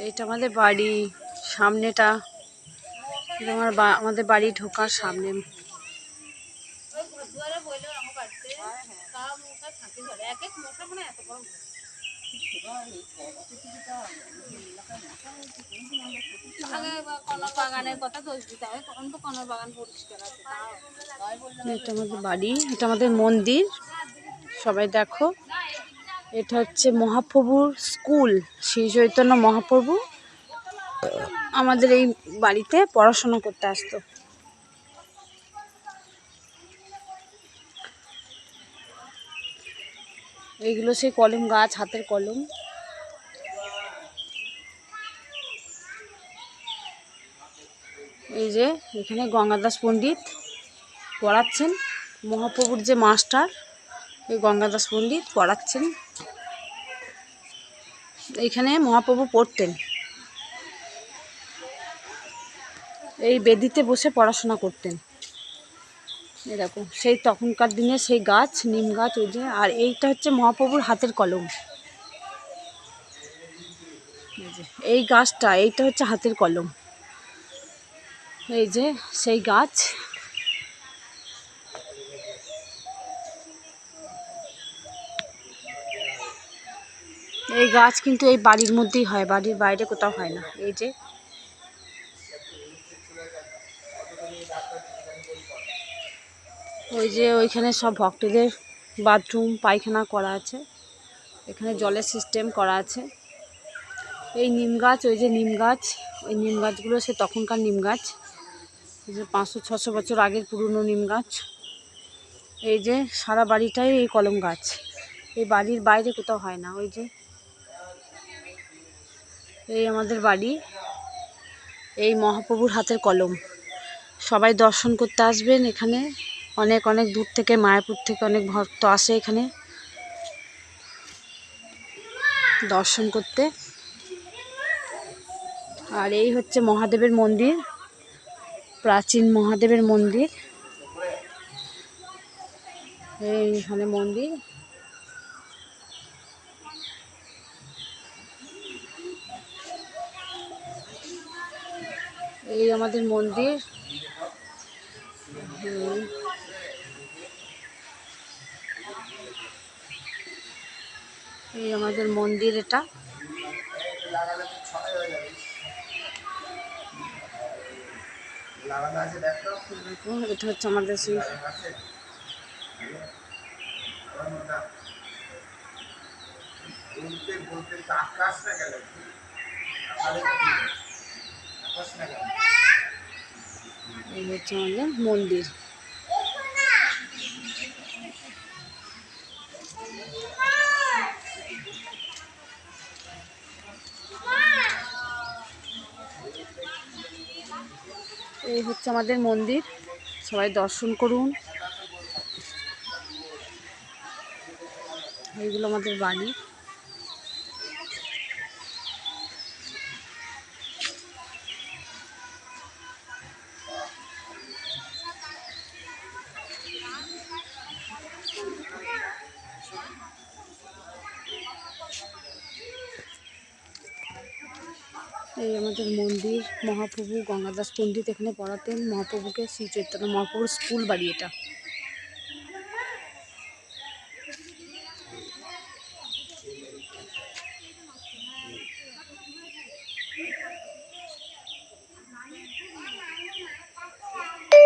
এইটা আমাদের বাড়ি, সামনেটা আমাদের বাড়ি ঢোকার সামনে। এটা আমাদের বাড়ি, এটা আমাদের মন্দির। সবাই দেখো, এটা হচ্ছে মহাপ্রভুর স্কুল, শ্রী চৈতন্য মহাপ্রভু আমাদের এই বাড়িতে পড়াশোনা করতে আসতো। এইগুলো সেই কলম গাছ, হাতের কলম। এই যে এখানে গঙ্গাদাস পণ্ডিত পড়াচ্ছেন, মহাপ্রভুর যে মাস্টার এই গঙ্গাদাস পণ্ডিত পড়াচ্ছেন। এইখানে মহাপ্রভু পড়তেন, এই বেদিতে বসে পড়াশোনা করতেন। এরকম সেই তখনকার দিনে সেই গাছ, নিম গাছ ওই যে। আর এইটা হচ্ছে মহাপ্রভুর হাতের কলম। এই গাছটা, এইটা হচ্ছে হাতের কলম। এই যে সেই গাছ। এই গাছ কিন্তু এই বাড়ির মধ্যেই হয়, বাড়ির বাইরে কোথাও হয় না। এই যে ওই যে ওইখানে সব ভক্তদের বাথরুম পায়খানা করা আছে, এখানে জলের সিস্টেম করা আছে। এই নিম গাছ, ওই যে নিম গাছ, ওই নিম গাছগুলো সে তখনকার নিম গাছ, এই যে 500-600 বছর আগের পুরনো নিম গাছ। এই যে সারা বাড়িটাই এই কলম গাছ, এই বাড়ির বাইরে কোথাও হয় না। ওই যে এই আমাদের বাড়ি, এই মহাপ্রভুর হাতের কলম। সবাই দর্শন করতে আসবেন এখানে, অনেক অনেক দূর থেকে, মায়াপুর থেকে অনেক ভক্ত আসে এখানে দর্শন করতে। আর এই হচ্ছে মহাদেবের মন্দির, প্রাচীন মহাদেবের মন্দির। এইখানে মন্দির। এই আমাদের মন্দির। এই আমাদের মন্দির, এটা এটা হচ্ছে আমাদের সেই এই হচ্ছে আমাদের মন্দির। এই হচ্ছে আমাদের মন্দির, সবাই দর্শন করুন। এইগুলো আমাদের বাড়ি। এই আমাদের মন্দির, মহাপ্রভু গঙ্গাদাস পণ্ডিত এখানে পড়াতেন মহাপ্রভুকে, শ্রী চৈতন্য মহাপ্রভুর স্কুল বাড়ি এটা।